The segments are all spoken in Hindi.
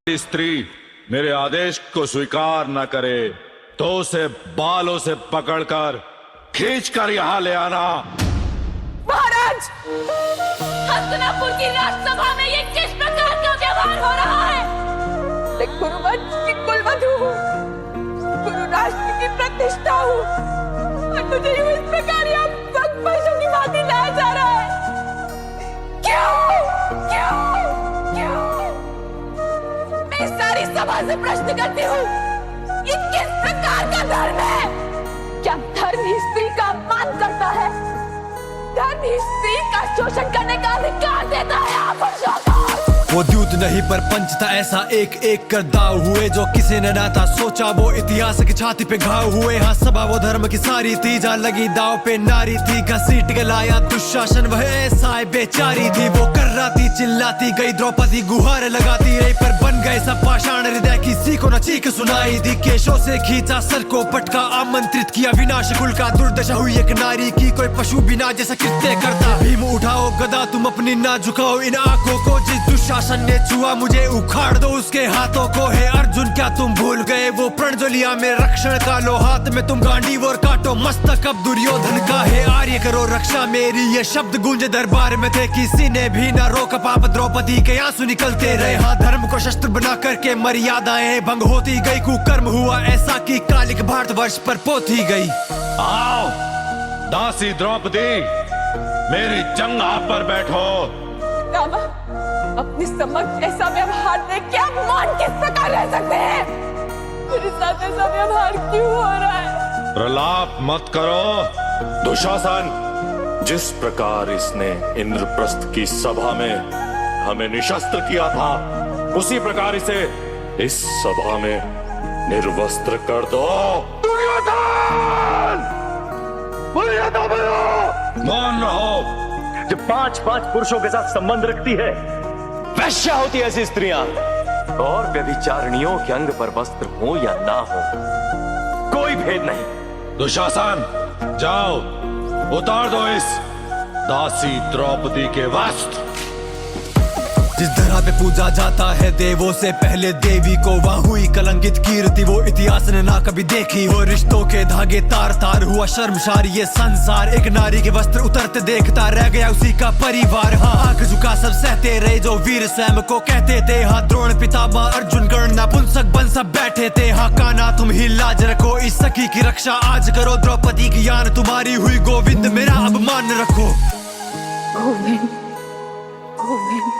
स्त्री मेरे आदेश को स्वीकार न करे तो उसे बालों से पकड़कर खींचकर यहाँ ले आना। महाराज, हस्तिनापुर की राजसभा में ये किस प्रकार का व्यवहार हो रहा है? मैं गुरुवंश की कुलवधू हूँ, गुरु राष्ट्र की प्रतिष्ठा हूँ, और मुझे यूं इस प्रकार यहाँ पशु की भांति लाया जा रहा है। क्यों? क्यों? क्यों? मैं सारी सभा से प्रश्न करती हूँ, ये किस प्रकार का धर्म है? क्या धर्म ही स्त्री का अपमान करता है? धर्म ही स्त्री का शोषण करने का अधिकार देता है? आप पुरुषों को वो द्यूत नहीं पर पंच था ऐसा एक एक कर दाव हुए, जो किसी ने ना था सोचा वो इतिहास की छाती पे घाव हुए। हाँ सभा वो धर्म की सारी थी, जहाँ लगी दाव पे नारी थी, घसीट के लाया दुशासन वह ऐसा बेचारी थी। वो कर्राती चिल्लाती गई द्रौपदी गुहार लगाती रही, पर बन गए सब पाषाण हृदय, किसी को न चीख सुनाई दी। केशों से खींचा सर को पटका, आमंत्रित किया विनाश कुल का। दुर्दशा हुई एक नारी की, कोई पशु बिना जैसा कृत्य करता। भीम उठाओ गदा तुम अपनी ना झुकाओ इन आंखों को, जिस दुशासन ने छुआ मुझे उखाड़ दो उसके हाथों को। है अर्जुन क्या तुम भूल गए वो प्रण जो लिया में रक्षण का, लो हाथ में तुम गांडीव और काटो मस्तक अब दुर्योधन का। है आर्य करो रक्षा मेरी, ये शब्द गूंजे दरबार में थे, किसी ने भी न रोका। पाप द्रौपदी के आंसू निकलते रहे। हाँ धर्म को शस्त्र बना करके मर्यादाएं भंग होती गई, कुकर्म हुआ ऐसा कि कालिक भारतवर्ष पर पोती गई। आओ दासी द्रौपदी, मेरी जंघा पर बैठो। रामा, अपनी समक्ष ऐसा व्यवहार देख के आप मान किस प्रकार रह सकते हैं? मेरे साथ ऐसा व्यवहार क्यों हो रहा है? प्रलाप मत करो दुशासन। जिस प्रकार इसने इंद्रप्रस्थ की सभा में हमें निशस्त्र किया था, उसी प्रकार इसे इस सभा में निर्वस्त्र कर दो। मौन रहो। जब 5-5 पुरुषों के साथ संबंध रखती है, वैश्या होती है ऐसी स्त्रियां, और व्यभिचारिणियों के अंग पर वस्त्र हो या ना हो, कोई भेद नहीं। दुशासन जाओ, उतार दो इस दासी द्रौपदी के वस्त्र। जिस धरा पे पूजा जाता है देवों से पहले देवी को, वहाँ हुई कलंकित कीर्ति वो इतिहास ने ना कभी देखी। वो रिश्तों के धागे तार तार हुआ शर्मसार ये संसार, एक नारी के वस्त्र उतरते देखता रह गया उसी का परिवार। हाँ आंख झुका सब सहते रहे जो वीर स्वयं को कहते थे। हाँ द्रोण पितामह अर्जुन कर्ण नपुंसक बन सब बैठे थे। हाँ कान्हा तुम ही लाज रखो, इस सखी की रक्षा आज करो। द्रौपदी की यान तुम्हारी हुई, गोविंद मेरा अपमान रखो। गोविंद, गोविंद,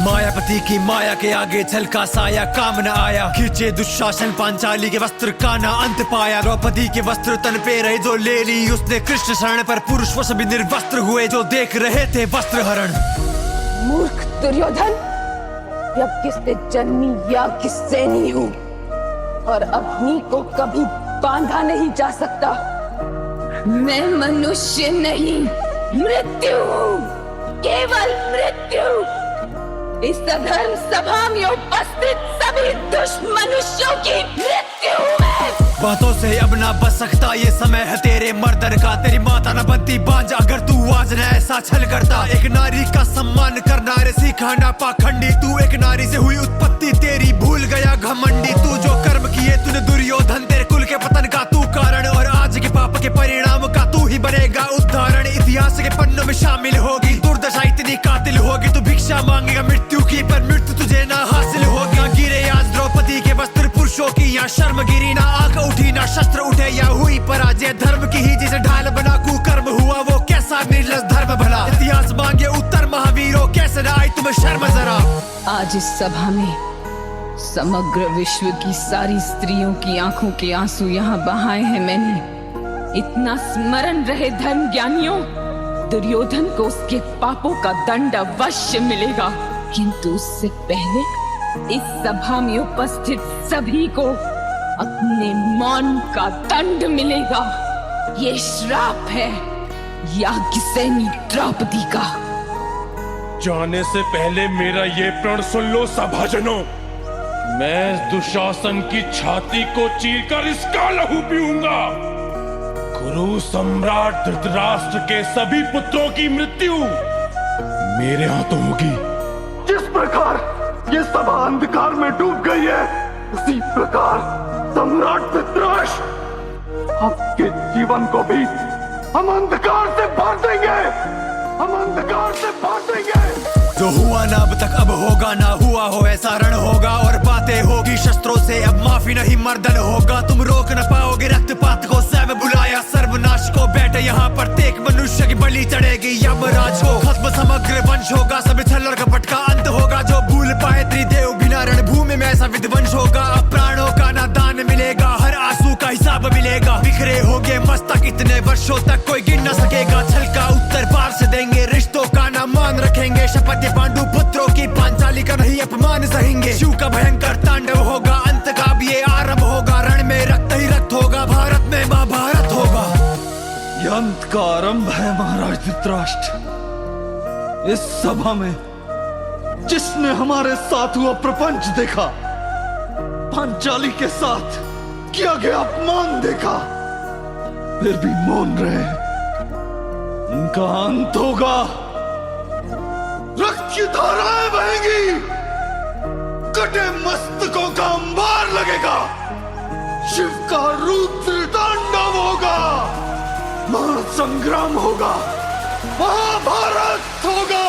मायापति की माया के आगे छलका साया काम न आया। खींचे दुशासन पांचाली के वस्त्र का ना अंत पाया। द्रौपदी के वस्त्र तन पे रहे जो ले ली उसने कृष्ण शरण, पर पुरुष वो सभी निर्वस्त्र हुए जो देख रहे थे वस्त्र हरण। मूर्ख दुर्योधन, जब किससे जन्मी या किससे नहीं हूँ, और अग्नि को कभी बांधा नहीं जा सकता। मैं मनुष्य नहीं, मृत्यु हूँ, केवल मृत्यु। इस अधर्म सभा में उपस्थित सभी दुष्मनुष्यों की मृत्यु है। बातों से अब ना बच सकता, ये समय है तेरे मर्दन का। तेरी माता न बनती बांझ अगर तू आज न ऐसा छल करता। एक नारी का सम्मान करना रे सीखा ना पाखंडी, तू एक नारी से हुई उत्पत्ति तेरी भूल गया घमंडी। तू जो कर्म किए तूने दुर्योधन, तेरे कुल के पतन का तू कारण, और आज के पाप के परिणाम का तू ही बनेगा उदाहरण। इतिहास के पन्नों में शामिल होगी दुर्दशा इतनी कातिल होगी, तू भिक्षा मांगेगा मृत्यु की, पर मृत्यु तुझे ना हासिल होगी। गिरे आज द्रौपदी के वस्त्र पुरुषों की, यहाँ शर्म गिरी ना आंख उठी ना शस्त्र उठे, या हुई पराजय धर्म की ही जिसे ढाल बना कुकर्म हुआ वो कैसा निर्लज धर्म भला। इतिहास मांगे उत्तर महावीरों, कैसे ना आई तुम्हें शर्म जरा। आज इस सभा में समग्र विश्व की सारी स्त्रियों की आंखों के आंसू यहाँ बहाए हैं मैंने। इतना स्मरण रहे धर्म ज्ञानियों, दुर्योधन को उसके पापों का दंड अवश्य मिलेगा, किंतु उससे पहले इस सभा में उपस्थित सभी को अपने मौन का दंड मिलेगा। ये श्राप है याज्ञसेनी द्रौपदी का। जाने से पहले मेरा ये प्रण सुन लो सभाजनों, मैं दुशासन की छाती को चीरकर इसका लहू पीऊंगा। गुरु सम्राट धृतराष्ट्र के सभी पुत्रों की मृत्यु मेरे हाथों होगी। सभा अंधकार में डूब गई है, उसी प्रकार सम्राट धृतराष्ट्र आपके जीवन को भी हम अंधकार से भर देंगे, हम अंधकार से भर देंगे। जो हुआ ना अब तक अब होगा, ना हुआ हो ऐसा रण होगा, और बातें होगी शस्त्रों से अब माफी नहीं मर्दन होगा। तुम रोक न पाओगे रक्तपात को, स्वयं बुलाया सर्वनाश को, बैठे यहाँ प्रत्येक मनुष्य की बलि चढ़ेगी यमराज को। खत्म समग्र वंश होगा, सब छल और कपट का अंत होगा, जो भूल पाए त्रिदेव बिना रणभूमि में ऐसा विध्वंस होगा। अब प्राणों का ना दान मिलेगा, हर आंसू का हिसाब मिलेगा, बिखरे होगे मस्तक इतने वर्षों तक कोई गिन न सकेगा। छल का उत्तर पार से देंगे, रिश्तों का ना मान रखेंगे, शपथ पांडु पुत्रों की पांचाली का नहीं अपमान सहेंगे। शिव का भयंकर तांडव होगा, अंत का भी ये आरंभ होगा, रण में रक्त ही रक्त होगा, भारत में महाभारत होगा। ये अंत का आरंभ है महाराज धृतराष्ट्र। इस सभा में जिसने हमारे साथ हुआ प्रपंच देखा, पांचाली के साथ किया गया अपमान देखा, फिर भी मौन रहे, उनका अंत होगा, रक्त की धाराएं बहेंगी, कटे मस्तकों का अंबार लगेगा, शिव का रुद्र तांडव होगा, महासंग्राम होगा, महाभारत होगा।